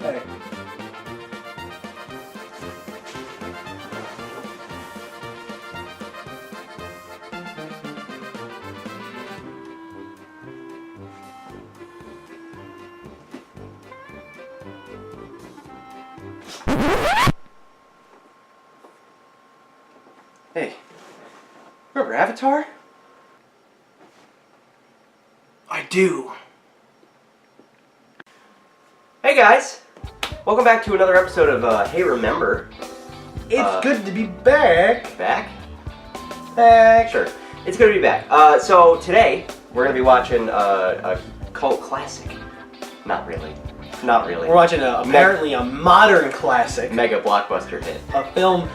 Hey. Hey, remember Avatar? I do. Hey guys, welcome back to another episode of Hey Remember. It's good to be back. Back? Back. Sure, it's good to be back. So today we're gonna be watching a cult classic. Not really. Not really. We're watching apparently a modern classic. Mega blockbuster hit. A film,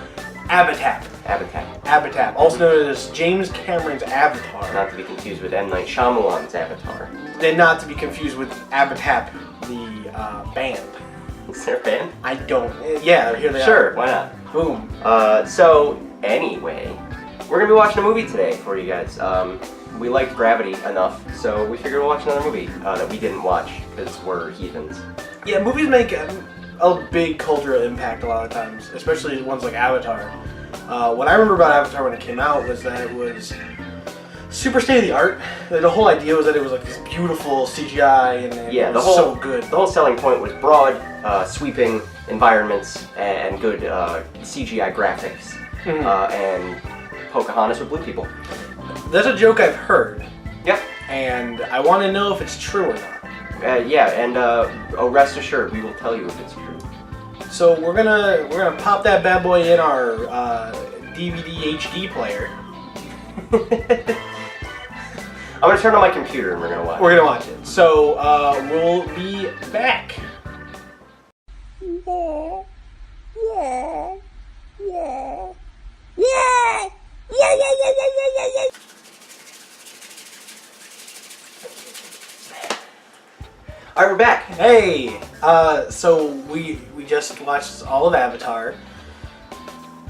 Avatar. Avatar. Also known as James Cameron's Avatar. Not to be confused with M.night Shyamalan's Avatar. And not to be confused with Avatar, the band. Is there a band? I don't. Yeah, here they are. Sure, why not? Boom. So anyway, we're gonna be watching a movie today for you guys. We liked Gravity enough, so we figured we'll watch another movie that we didn't watch because we're heathens. Yeah, movies make a big cultural impact a lot of times, especially ones like Avatar. What I remember about Avatar when it came out was that it was super state-of-the-art. The whole idea was that it was like this beautiful CGI and it was so good. The whole selling point was broad, sweeping environments and good CGI graphics. And Pocahontas with blue people. That's a joke I've heard. Yep. And I want to know if it's true or not. Yeah, and rest assured, we will tell you if it's true. So we're gonna pop that bad boy in our DVD HD player. I'm gonna turn on my computer and we're gonna watch. We're gonna watch it. So we'll be back. All right, we're back. Hey, so we just watched all of Avatar.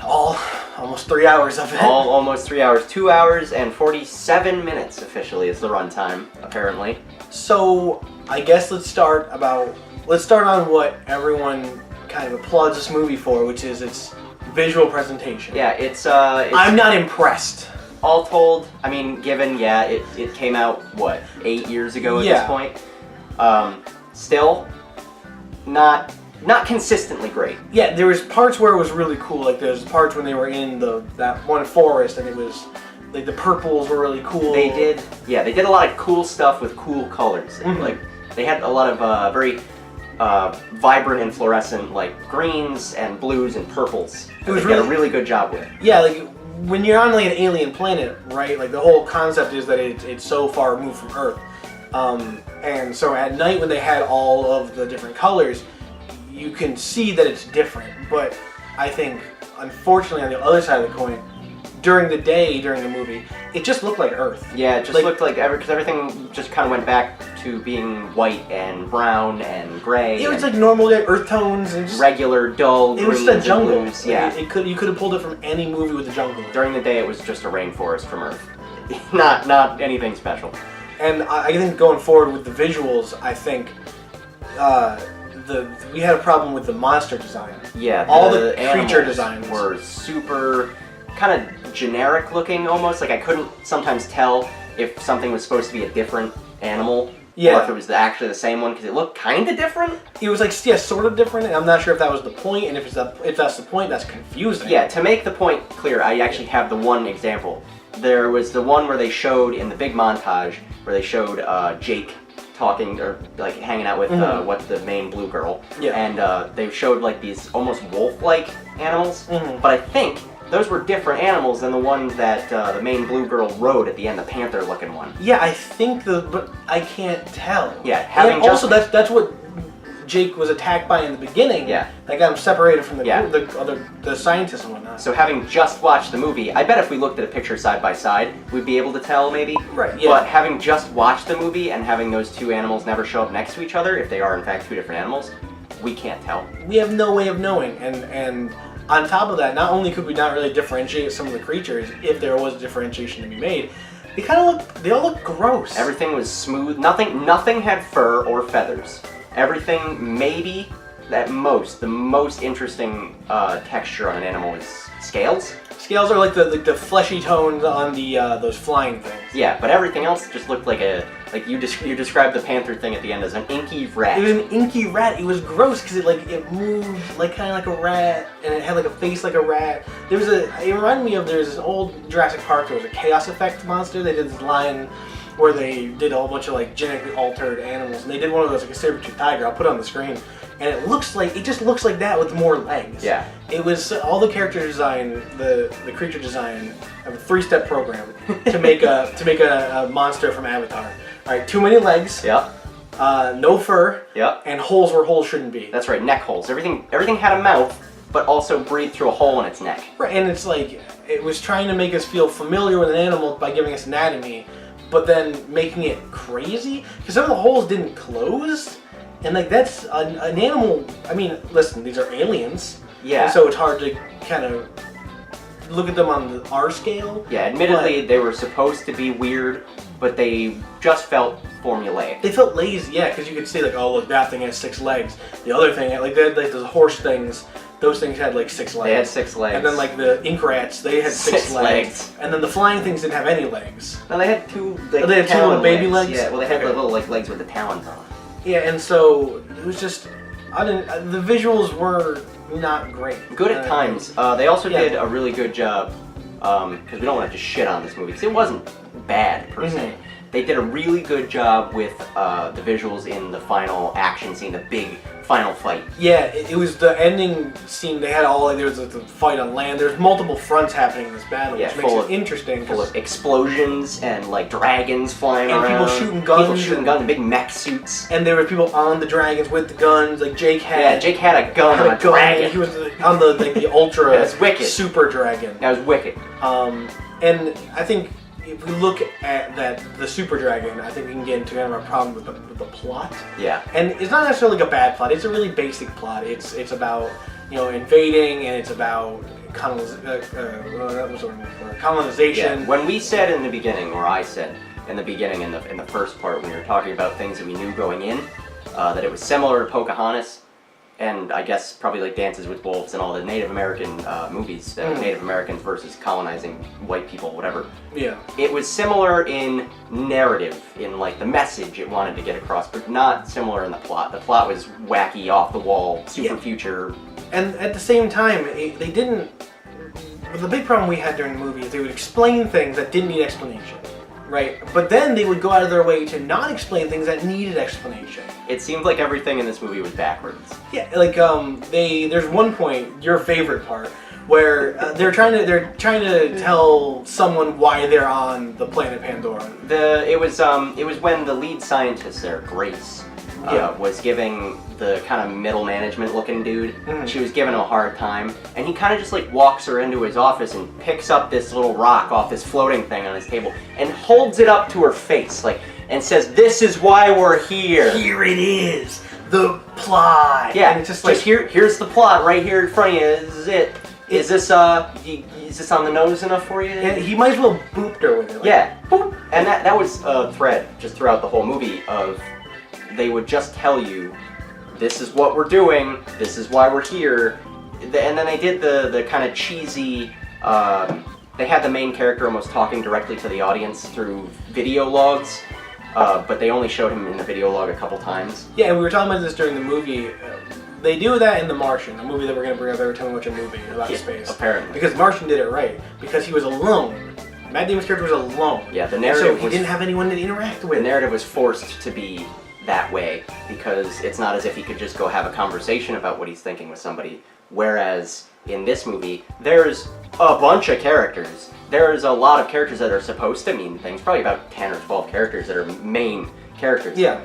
Almost 3 hours of it. Almost 3 hours. 2 hours and 47 minutes officially is the runtime, apparently. So I guess let's start on what everyone kind of applauds this movie for, which is its visual presentation. Yeah, it's I'm not impressed. All told, I mean, given, it came out, what, 8 years ago at this point? Still, not consistently great. Yeah, there was parts where it was really cool. Like there's parts when they were in that one forest, and it was like the purples were really cool. They did a lot of cool stuff with cool colors. Like they had a lot of very vibrant and fluorescent like greens and blues and purples. It was a really good job with. Yeah, like when you're on like an alien planet, right? Like the whole concept is that it's so far removed from Earth. And so at night when they had all of the different colors, you can see that it's different. But I think, unfortunately, on the other side of the coin, during the day, during the movie, it just looked like Earth. Yeah, it just looked like because everything just kind of went back to being white and brown and gray. It was like normal Earth tones and just regular, dull. It was the jungle. Blues. Yeah, you could have pulled it from any movie with the jungle. During the day, it was just a rainforest from Earth. not anything special. And I think going forward with the visuals, I think we had a problem with the monster design. Yeah, all the creature designs were super kind of generic looking almost. Like I couldn't sometimes tell if something was supposed to be a different animal. Yeah. Or if it was actually the same one because it looked kind of different. It was like, yeah, sort of different, and I'm not sure if that was the point, and if that's the point, that's confusing. Yeah, to make the point clear, I actually have the one example. There was the one where they showed in the big montage where they showed Jake talking or like hanging out with what's the main blue girl. Yeah. And they showed like these almost wolf-like animals. But I think those were different animals than the ones that the main blue girl rode at the end, the panther-looking one. Yeah, I think but I can't tell. Yeah, also that's what Jake was attacked by in the beginning. Yeah. That got him separated from the scientists and whatnot. So having just watched the movie, I bet if we looked at a picture side by side, we'd be able to tell maybe. Right, yeah. But having just watched the movie and having those two animals never show up next to each other, if they are in fact two different animals, we can't tell. We have no way of knowing, and on top of that, not only could we not really differentiate some of the creatures, if there was a differentiation to be made, they all look gross. Everything was smooth. Nothing had fur or feathers. Everything maybe at most, the most interesting texture on an animal is scales. Scales are like the fleshy tones on the those flying things. Yeah, but everything else just looked like you described the panther thing at the end as an inky rat. It was an inky rat. It was gross because it moved like kind of like a rat, and it had like a face like a rat. It reminded me of there's this old Jurassic Park. There was a Chaos Effect monster. They did this line where they did a whole bunch of like genetically altered animals, and they did one of those like a saber-tooth tiger. I'll put it on the screen. And it just looks like that with more legs. Yeah. It was all the character design, the creature design of a 3-step program to make a monster from Avatar. All right, too many legs. Yep. No fur. Yep. And holes where holes shouldn't be. That's right, neck holes. Everything had a mouth, but also breathed through a hole in its neck. Right, and it's like it was trying to make us feel familiar with an animal by giving us anatomy, but then making it crazy because some of the holes didn't close. And like that's an animal. I mean, listen, these are aliens. Yeah. And so it's hard to kind of look at them on our scale. Yeah. Admittedly, they were supposed to be weird, but they just felt formulaic. They felt lazy, yeah, because you could see like, oh look, that thing has 6 legs. The other thing, like they had like those horse things. Those things had like 6 legs. They had 6 legs. And then like the ink rats, they had 6 legs. And then the flying things didn't have any legs. No, they had 2. They had 2 little baby legs. Yeah. Well, they had the little like legs with the talons on. Yeah, and so it was just, the visuals were not great. Good at times. They also did a really good job, because we don't want to just shit on this movie, because it wasn't bad per se. They did a really good job with the visuals in the final action scene, the big final fight. Yeah, it was the ending scene. They had there was the fight on land. There's multiple fronts happening in this battle, which makes it interesting. Full of explosions and like dragons flying around. And people shooting guns. People shooting guns, big mech suits. And there were people on the dragons with the guns. Like Jake had a gun on a dragon. He was on the ultra That's wicked. super dragon. That was wicked. And I think if we look at the super dragon, I think we can get into kind of a problem with the plot. Yeah. And it's not necessarily like a bad plot. It's a really basic plot. It's about invading, and it's about colonization. Yeah. When we said in the beginning, or I said in the beginning in the first part when we were talking about things that we knew going in, that it was similar to Pocahontas. And I guess probably like Dances with Wolves and all the Native American movies, Native Americans versus colonizing white people, whatever. Yeah. It was similar in narrative, in like the message it wanted to get across, but not similar in the plot. The plot was wacky, off the wall, super future. And at the same time, they didn't. The big problem we had during the movie is they would explain things that didn't need explanation. Right, but then they would go out of their way to not explain things that needed explanation. It seemed like everything in this movie was backwards. Yeah, like there's one point, your favorite part, where they're trying to tell someone why they're on the planet Pandora. It was when the lead scientist there, Grace, was giving the kind of middle management looking dude. She was giving him a hard time, and he kind of just like walks her into his office and picks up this little rock off this floating thing on his table and holds it up to her face, like, and says, "This is why we're here. Here it is, the plot." Yeah, and it's just like here's the plot right here in front of you. This is it. Is this on the nose enough for you? And he might as well booped her with it. Like, yeah, boop. And that was a thread just throughout the whole movie of they would just tell you, this is what we're doing, this is why we're here, and then they did the kind of cheesy, they had the main character almost talking directly to the audience through video logs, but they only showed him in the video log a couple times. Yeah, and we were talking about this during the movie. They do that in The Martian, a movie that we're going to bring up every time we watch a movie about space. Apparently. Because Martian did it right, because he was alone. Matt Damon's character was alone. Yeah, the narrative so he didn't have anyone to interact with. The narrative was forced to be that way because it's not as if he could just go have a conversation about what he's thinking with somebody. Whereas in this movie, there's a bunch of characters. There's a lot of characters that are supposed to mean things, probably about 10 or 12 characters that are main characters. Yeah.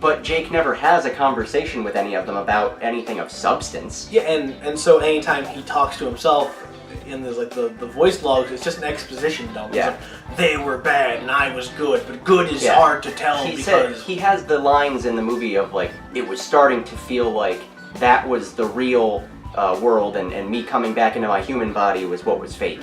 But Jake never has a conversation with any of them about anything of substance. Yeah, and so anytime he talks to himself in the voice logs, it's just an exposition dump. Yeah. Like, they were bad and I was good, but good is hard to tell because he has the lines in the movie of like, it was starting to feel like that was the real world and me coming back into my human body was what was fake.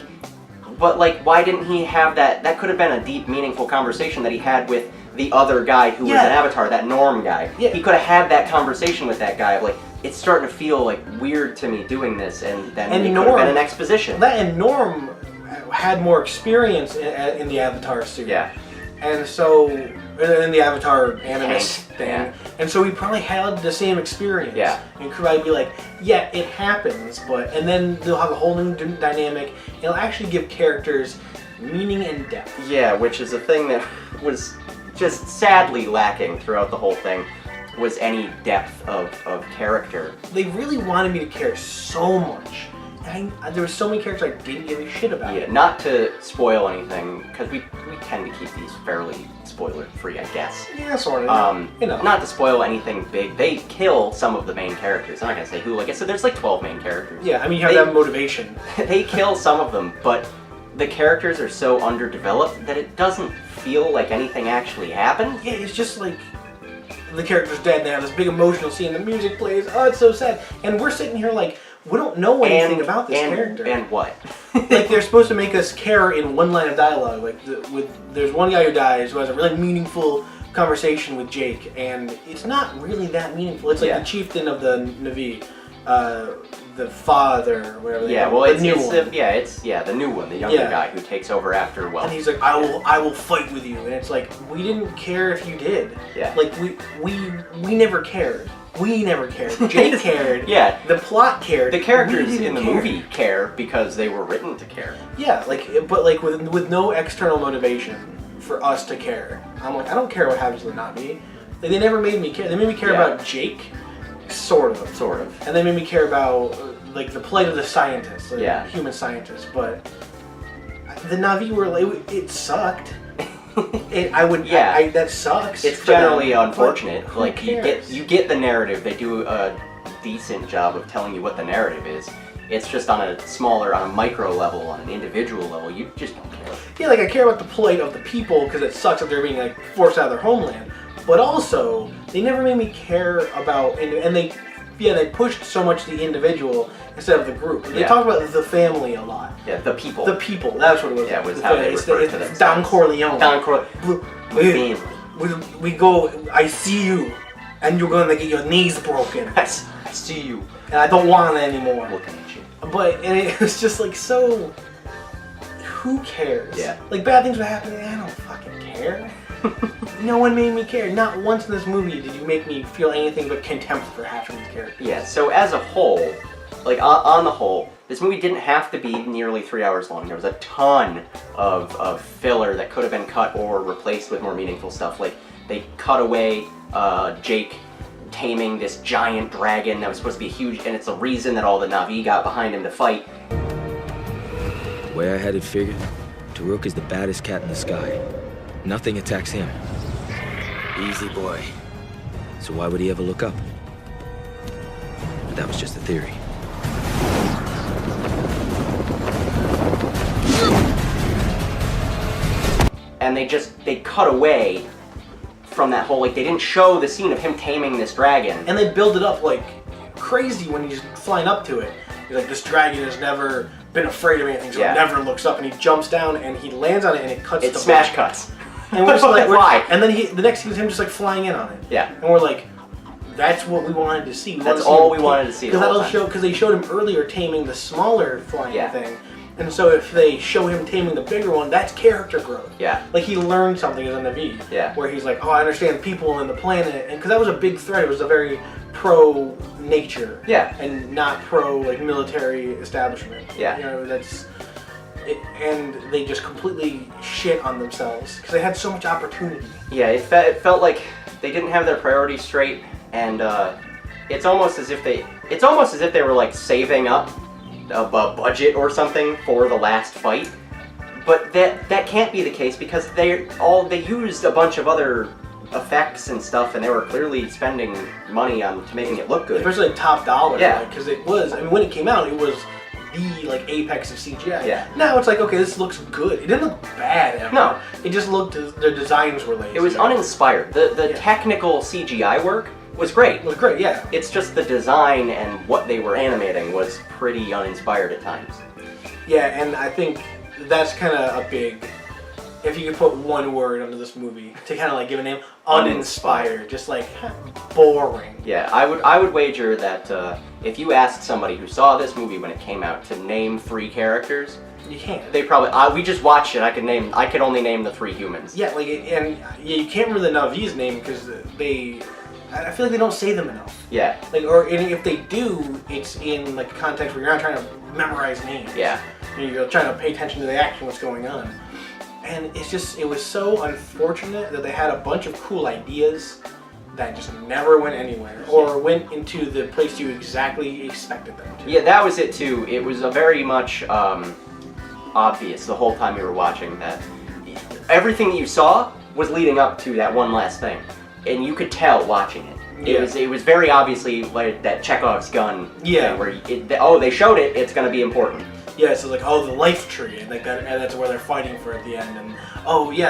But like, why didn't he have that? That could have been a deep, meaningful conversation that he had with the other guy who was an avatar, that Norm guy. Yeah. He could have had that conversation with that guy of like, it's starting to feel like weird to me doing this, and then it could Norm, have been an exposition. That and Norm had more experience in the Avatar suit. Yeah. And so, in the Avatar animus thing. Yeah. And so he probably had the same experience. Yeah. And could probably be like, yeah, it happens, and then they'll have a whole new dynamic. It'll actually give characters meaning and depth. Yeah, which is a thing that was just sadly lacking throughout the whole thing, was any depth of character. They really wanted me to care so much. And there were so many characters I didn't give a shit about. Yeah, not to spoil anything, because we tend to keep these fairly spoiler-free, I guess. Yeah, sort of. Not to spoil anything big, they kill some of the main characters. I'm not going to say who. Like I said, there's like 12 main characters. Yeah, I mean, you have that motivation. They kill some of them, but the characters are so underdeveloped that it doesn't feel like anything actually happened. Yeah, it's just like the character's dead, they have this big emotional scene, the music plays, oh, it's so sad. And we're sitting here like, we don't know anything about this character. And what? Like, they're supposed to make us care in one line of dialogue. Like, there's one guy who dies who has a really meaningful conversation with Jake, and it's not really that meaningful. It's like the chieftain of the Na'vi, the father, whatever. Yeah, well, the new one, the younger guy who takes over after. Well, and he's like, I will fight with you, and it's like, we didn't care if you did. Yeah. Like we never cared. We never cared. Jake cared. Yeah. The plot cared. The characters in the movie care because they were written to care. Yeah, but with no external motivation for us to care. I'm like, I don't care what happens to the Na'vi. They never made me care. They made me care about Jake, sort of. And they made me care about like the plight of the scientists, human scientists. But the Na'vi were like, it sucked. That sucks. It's generally them, unfortunate. Like cares? you get the narrative. They do a decent job of telling you what the narrative is. It's just on a micro level, on an individual level, you just don't care. Yeah, like I care about the plight of the people because it sucks that they're being like forced out of their homeland. But also, they never made me care about, and they pushed so much the individual instead of the group. They talked about the family a lot. Yeah, the people. The people, that's what it was. Yeah, was how they referred to themselves. Don Corleone. Don Corleone. We go, I see you, and you're gonna get your knees broken. I see you. And I don't want it anymore. I'm looking at you. And it was just like, so, who cares? Yeah. Like, bad things would happen, I don't fucking care. No one made me care. Not once in this movie did you make me feel anything but contempt for half of these characters. Yeah, so as a whole, like on the whole, this movie didn't have to be nearly 3 hours long. There was a ton of filler that could have been cut or replaced with more meaningful stuff. Like, they cut away Jake taming this giant dragon that was supposed to be huge, and it's the reason that all the Na'vi got behind him to fight. The way I had it figured, Taruk is the baddest cat in the sky. Nothing attacks him. Easy boy. So why would he ever look up? But that was just a theory. And they cut away from that whole, like, they didn't show the scene of him taming this dragon. And they build it up like crazy when he's flying up to it. He's like, this dragon has never been afraid of anything, so it never looks up, and he jumps down and he lands on it and it cuts the smash cuts. And we're just like, and then the next scene is him just like flying in on it. Yeah. And we're like, that's what we wanted to see. That's all we wanted to see. Because they showed him earlier taming the smaller flying thing. And so if they show him taming the bigger one, that's character growth. Yeah. Like, he learned something as a Na'vi. Yeah. Where he's like, oh, I understand people and the planet. And because that was a big threat. It was a very pro-nature. Yeah. And not pro-military establishment. Yeah. You know, that's... and they just completely shit on themselves. Because they had so much opportunity. Yeah, it felt like they didn't have their priorities straight. And it's almost as if they were, like, saving up a budget or something for the last fight, but that can't be the case because they used a bunch of other effects and stuff, and they were clearly spending money on making it look good. Especially top dollar, yeah. Because it was. I mean, when it came out, it was the apex of CGI. Yeah. Now it's like, okay, this looks good. It didn't look bad ever. No. It just looked. The designs were lazy. It was uninspired. The technical CGI work was great. It was great, yeah. It's just the design and what they were animating was pretty uninspired at times. Yeah, and I think that's kind of a big if you could put one word under this movie to kind of like give a name, uninspired, just like boring. Yeah, I would wager that if you asked somebody who saw this movie when it came out to name 3 characters, you can't. They probably we just watched it. I could only name the 3 humans. Yeah, like and you can't remember the Navi's name because I feel like they don't say them enough. Yeah. Like, or if they do, it's in like a context where you're not trying to memorize names. Yeah. You're trying to pay attention to the action, what's going on. And it was so unfortunate that they had a bunch of cool ideas that just never went anywhere or went into the place you exactly expected them to. Yeah, that was it too. It was a very much obvious the whole time you were watching that everything that you saw was leading up to that one last thing, and you could tell watching it. It was very obviously like that Chekhov's gun. Yeah. Thing where they showed it. It's going to be important. Yeah, so like the life tree and like that, and that's where they're fighting for at the end, and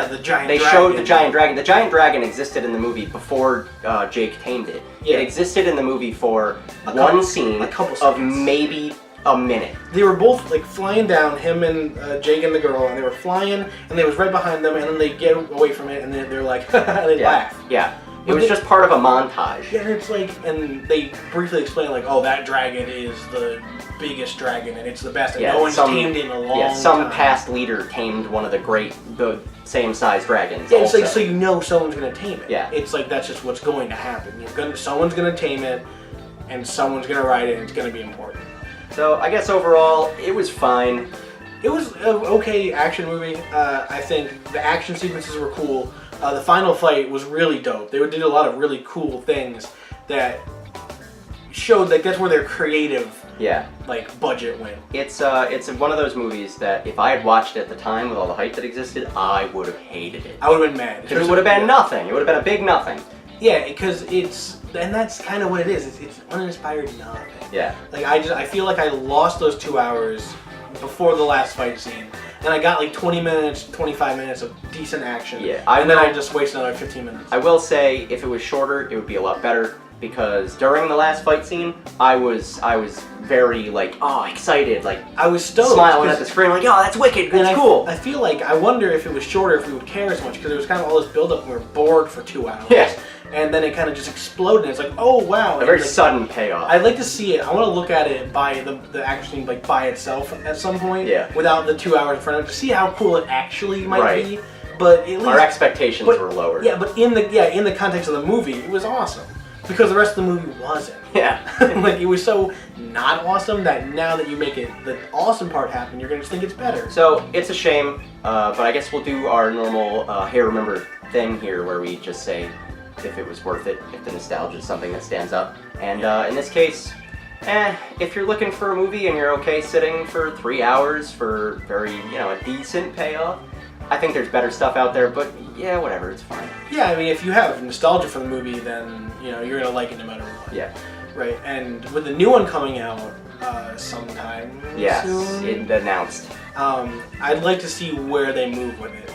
the giant. They showed the giant dragon. The giant dragon existed in the movie before Jake tamed it. Yeah. It existed in the movie for one scene of maybe a minute. They were both like flying down, him and Jake and the girl, and they were flying, and they was right behind them, and then they get away from it, and then they're like, and they laugh. Yeah. It was just part of a montage. Yeah, and it's like, and they briefly explain like, that dragon is the biggest dragon, and it's the best, and no one's tamed it in a long time. Yeah, some past leader tamed one of the same size dragons. Yeah, it's like, so you know someone's gonna tame it. Yeah. It's like, that's just what's going to happen. Someone's gonna tame it, and someone's gonna ride it, and it's gonna be important. So, I guess overall, it was fine. It was an okay action movie. I think the action sequences were cool. The final fight was really dope. They did a lot of really cool things that showed that that's where their creative budget went. It's one of those movies that if I had watched it at the time with all the hype that existed, I would have hated it. I would have been mad. Because it would have been nothing. It would have been a big nothing. Yeah, because and that's kind of what it is. It's uninspired nothing. Yeah. Like I feel like I lost those 2 hours before the last fight scene. And I got like 20 minutes, 25 minutes of decent action. Yeah. Then I just wasted another 15 minutes. I will say, if it was shorter, it would be a lot better. Because during the last fight scene, I was very excited, I was stoked, smiling at the screen, like, that's wicked, that's cool. I feel like I wonder if it was shorter, if we would care as much, because there was kind of all this build-up, and we were bored for 2 hours. Yeah. And then it kind of just exploded. And it's like, oh wow! A very sudden payoff. I'd like to see it. I want to look at it by the action by itself at some point. Yeah. Without the 2 hours in front of it, to see how cool it actually might be. But at least our expectations were lower. Yeah, but in the context of the movie, it was awesome. Because the rest of the movie wasn't. Yeah. Like, it was so not awesome that now that you make it the awesome part happen, you're going to just think it's better. So, it's a shame, but I guess we'll do our normal hey remember thing here where we just say if it was worth it, if the nostalgia is something that stands up. And in this case, if you're looking for a movie and you're okay sitting for 3 hours for very, a decent payoff, I think there's better stuff out there, but yeah, whatever, it's fine. Yeah, I mean, if you have nostalgia for the movie, then, you're going to like it no matter what. Yeah. Right, and with the new one coming out sometime soon. It announced. I'd like to see where they move with it.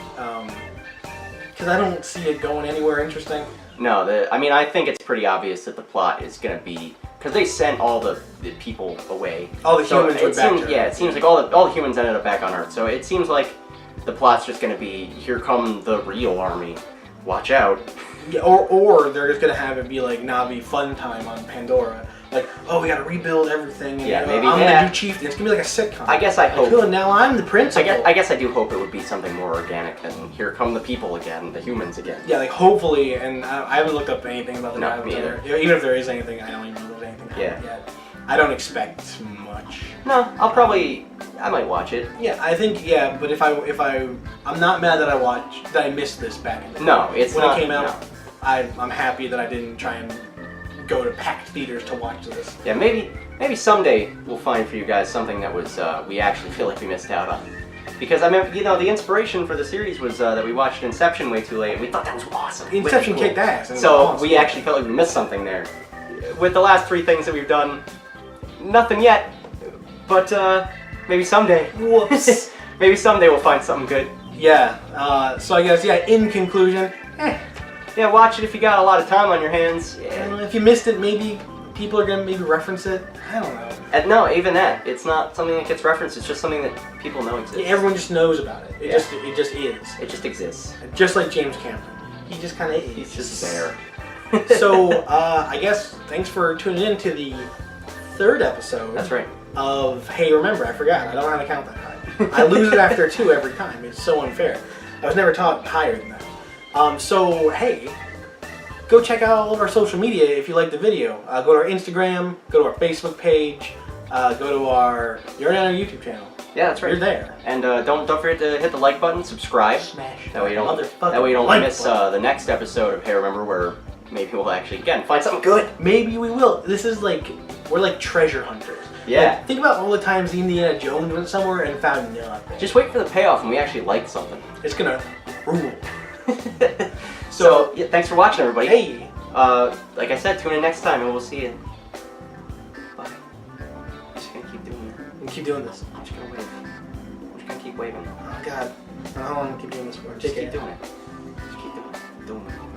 Because I don't see it going anywhere interesting. No, I think it's pretty obvious that the plot is going to be... Because they sent all the people away. All the humans went back to Earth. Yeah, it seems like all the humans ended up back on Earth, so it seems like the plot's just going to be, here come the real army, watch out. Yeah, or they're just going to have it be like Navi fun time on Pandora. Like, we got to rebuild everything. And, maybe. I'm the new chieftain. It's going to be like a sitcom. I guess I hope. Like, now I'm the principal. I guess I do hope it would be something more organic than here come the people again, the humans again. Yeah, like hopefully, and I haven't looked up anything about the No, me either. Even if there is anything, I don't even know there's anything yet. I don't expect much. No, I might watch it. Yeah, I think but if I'm not mad that I missed this back in the day. No, it's when not. When it came out, No. I'm happy that I didn't try and go to packed theaters to watch this. Yeah, maybe someday we'll find for you guys something that was we actually feel like we missed out on. Because the inspiration for the series was that we watched Inception way too late, and we thought that was awesome. Inception kicked ass. And so awesome. we actually felt like we missed something there. With the last 3 things that we've done, nothing yet, but maybe someday. Whoops. Maybe someday we'll find something good. Yeah. So I guess in conclusion, Yeah, watch it if you got a lot of time on your hands. Yeah. If you missed it, maybe people are gonna maybe reference it. I don't know. And no, even that. It's not something that gets referenced. It's just something that people know exists. Yeah, everyone just knows about it. It just is. It just exists. Just like James Cameron. He just kind of is. He's just there. So, I guess thanks for tuning in to the 3rd episode. That's right. Of Hey, remember, I forgot. I don't know how to count that high. I lose it after 2 every time. It's so unfair. I was never taught higher than that. So, hey, go check out all of our social media if you like the video. Go to our Instagram, go to our Facebook page, go to our... You're on our YouTube channel. Yeah, that's right. You're there. And don't forget to hit the like button, subscribe. Smash That way you don't like miss the next episode of Hey Remember, where maybe we'll actually again find something good. Maybe we will. This is we're like treasure hunters. Yeah. Like, think about all the times Indiana Jones went somewhere and found nothing. Just wait for the payoff and we actually like something. It's gonna rule. So yeah, thanks for watching, everybody. Hey. Like I said, tune in next time and we'll see you. Bye. I'm just gonna keep doing it. And keep doing this. I'm just gonna wave. I'm just gonna keep waving. Oh God. How long keep doing this for? Just keep doing it. Just keep doing it. Doing it.